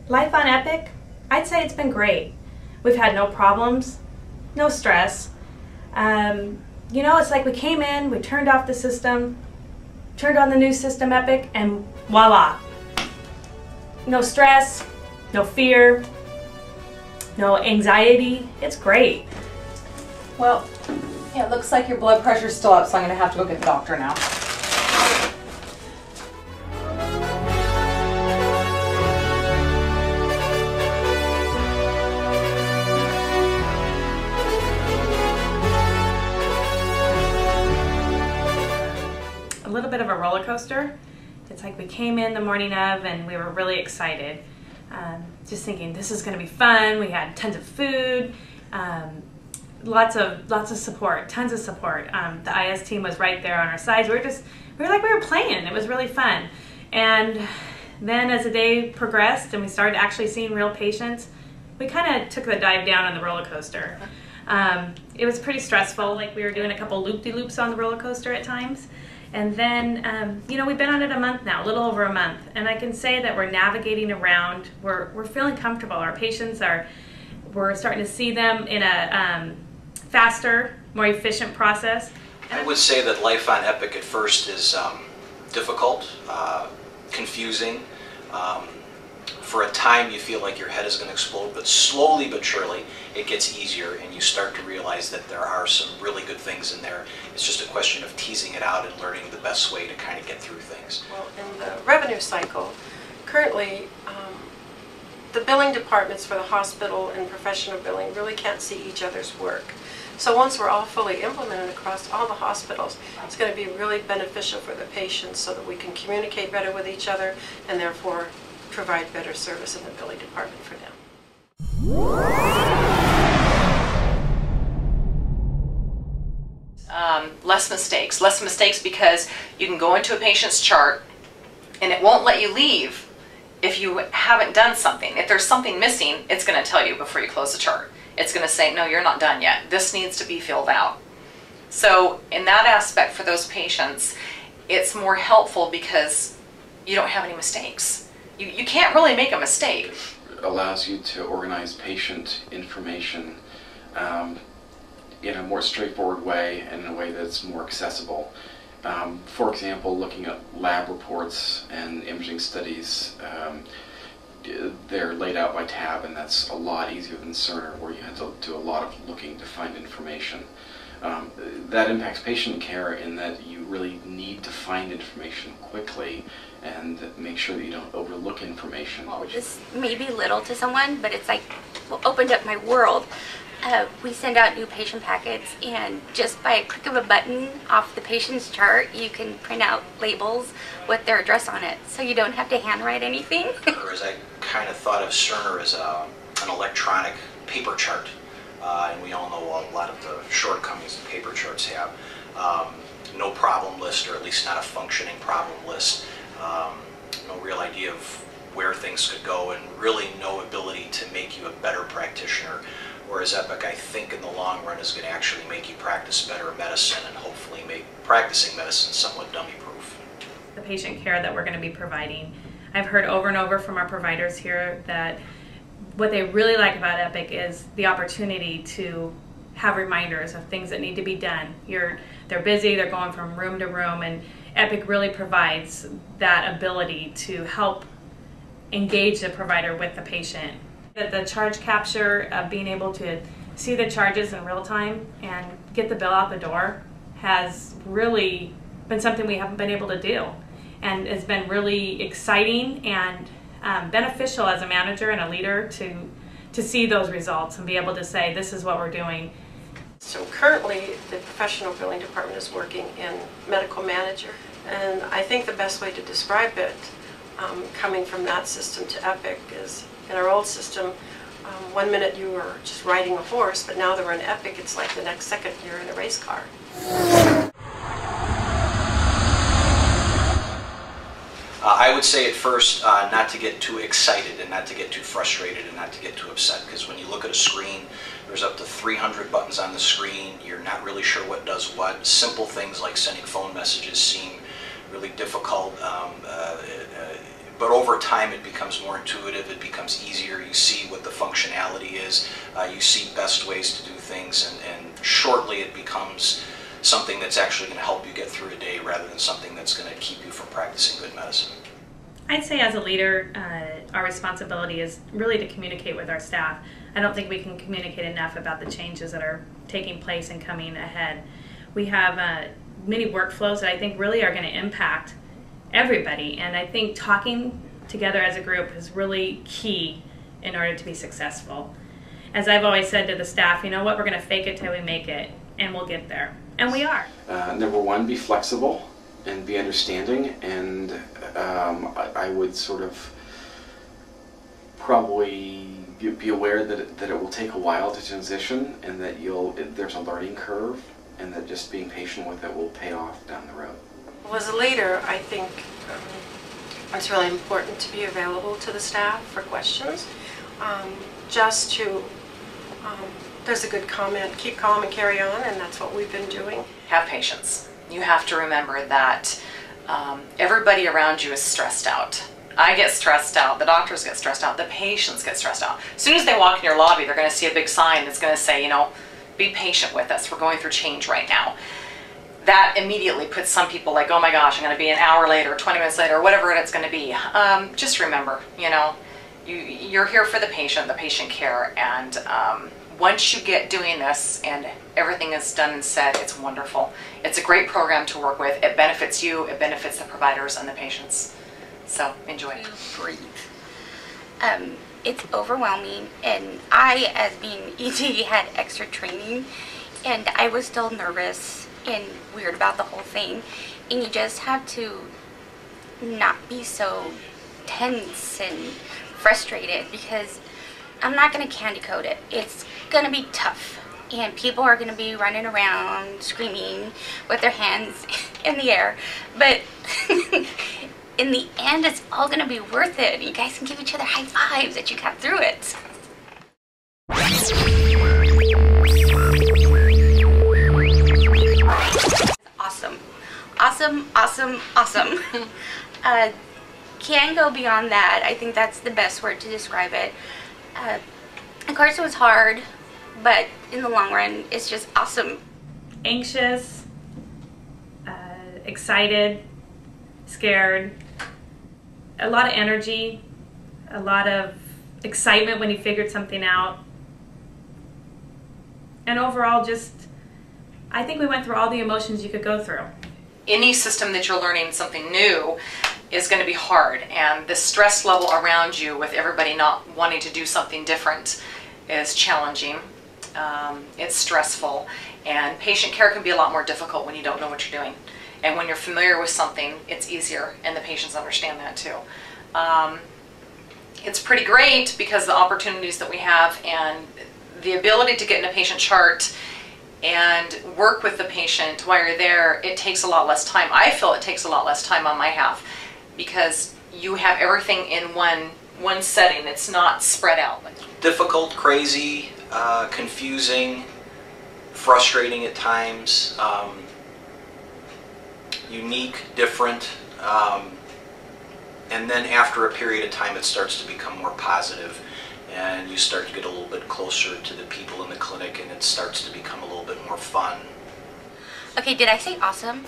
Life on Epic, I'd say it's been great. We've had no problems, no stress. You know, it's like we came in, we turned off the system, turned on the new system Epic, and voila. No stress, no fear, no anxiety. It's great. Well, yeah, it looks like your blood pressure's still up, so I'm going to have to go get the doctor now. A little bit of a roller coaster. It's like we came in the morning of and we were really excited. Just thinking this is going to be fun. We had tons of food, lots of support, tons of support. The IS team was right there on our sides. We were playing. It was really fun. And then as the day progressed and we started actually seeing real patients, we kind of took the dive down on the roller coaster. It was pretty stressful. Like we were doing a couple loop-de-loops on the roller coaster at times. And then, you know, we've been on it a month now, a little over a month, and I can say that we're navigating around, we're feeling comfortable. Our patients we're starting to see them in a faster, more efficient process. I would say that life on Epic at first is difficult, confusing. For a time you feel like your head is going to explode, but slowly but surely it gets easier and you start to realize that there are some really good things in there. It's just a question of teasing it out and learning the best way to kind of get through things. Well, in the revenue cycle, currently the billing departments for the hospital and professional billing really can't see each other's work. So once we're all fully implemented across all the hospitals, it's going to be really beneficial for the patients so that we can communicate better with each other and therefore provide better service in the billing department for them. Less mistakes because you can go into a patient's chart and it won't let you leave if you haven't done something. If there's something missing, it's going to tell you before you close the chart. It's going to say, no, you're not done yet. This needs to be filled out. So in that aspect for those patients, it's more helpful because you don't have any mistakes. You can't really make a mistake. It allows you to organize patient information in a more straightforward way and in a way that's more accessible. For example, looking at lab reports and imaging studies, they're laid out by tab, and that's a lot easier than Cerner, where you have to do a lot of looking to find information. That impacts patient care in that you really need to find information quickly and make sure that you don't overlook information. This may be little to someone, but it's like opened up my world. We send out new patient packets, and just by a click of a button off the patient's chart, you can print out labels with their address on it, so you don't have to handwrite anything. Whereas I kind of thought of Cerner as an electronic paper chart, and we all know a lot of the shortcomings that paper charts have. No problem list, or at least not a functioning problem list. No real idea of where things could go, and really no ability to make you a better practitioner. Whereas Epic, I think in the long run, is going to actually make you practice better medicine and hopefully make practicing medicine somewhat dummy-proof. The patient care that we're going to be providing, I've heard over and over from our providers here that what they really like about Epic is the opportunity to have reminders of things that need to be done. They're busy, they're going from room to room, and Epic really provides that ability to help engage the provider with the patient. The charge capture of being able to see the charges in real time and get the bill out the door has really been something we haven't been able to do, and it's been really exciting and beneficial as a manager and a leader to see those results and be able to say, this is what we're doing. So currently the professional billing department is working in medical manager, and I think the best way to describe it coming from that system to Epic is, in our old system, 1 minute you were just riding a horse, but now that we're in Epic, it's like the next second you're in a race car. I would say at first not to get too excited and not to get too frustrated and not to get too upset, because when you look at a screen, there's up to 300 buttons on the screen. You're not really sure what does what. Simple things like sending phone messages seem really difficult, but over time it becomes more intuitive, it becomes easier, you see what the functionality is, you see best ways to do things, and shortly it becomes something that's actually going to help you get through a day rather than something that's going to keep you from practicing good medicine. I'd say as a leader, our responsibility is really to communicate with our staff. I don't think we can communicate enough about the changes that are taking place and coming ahead. We have many workflows that I think really are going to impact everybody, and I think talking together as a group is really key in order to be successful. As I've always said to the staff, you know what, we're going to fake it till we make it, and we'll get there. And we are. Number one, be flexible and be understanding, and I would sort of probably be aware that it will take a while to transition, and that there's a learning curve, and that just being patient with it will pay off down the road. Well, as a leader, I think it's really important to be available to the staff for questions. Just to, there's a good comment, keep calm and carry on, and that's what we've been doing. Have patience. You have to remember that everybody around you is stressed out. I get stressed out, the doctors get stressed out, the patients get stressed out. As soon as they walk in your lobby, they're going to see a big sign that's going to say, you know, be patient with us, we're going through change right now. That immediately puts some people like, oh my gosh, I'm going to be an hour later, 20 minutes later, whatever it's going to be. Just remember, you know, you're here for the patient care, and once you get doing this and everything is done and said, it's wonderful. It's a great program to work with. It benefits you, it benefits the providers and the patients. So enjoy it. Breathe. It's overwhelming, and I, as being ED, had extra training, and I was still nervous and weird about the whole thing, and you just have to not be so tense and frustrated, because I'm not going to candy coat it. It's going to be tough, and people are going to be running around screaming with their hands in the air, but in the end, it's all going to be worth it. You guys can give each other high fives that you got through it. Awesome. Awesome, awesome, awesome. Can't go beyond that. I think that's the best word to describe it. Of course, it was hard, but in the long run, it's just awesome. Anxious, excited, scared, a lot of energy, a lot of excitement when you figured something out. And overall, just, I think we went through all the emotions you could go through. Any system that you're learning something new is going to be hard, and the stress level around you with everybody not wanting to do something different is challenging. It's stressful, and patient care can be a lot more difficult when you don't know what you're doing. And when you're familiar with something, it's easier, and the patients understand that too. It's pretty great because the opportunities that we have and the ability to get in a patient chart and work with the patient while you're there, it takes a lot less time. I feel it takes a lot less time on my half because you have everything in one setting. It's not spread out. Difficult, crazy, confusing, frustrating at times, unique, different, and then after a period of time it starts to become more positive, and you start to get a little bit closer to the people in the clinic, and it starts to become a little bit more fun. Okay, did I say awesome?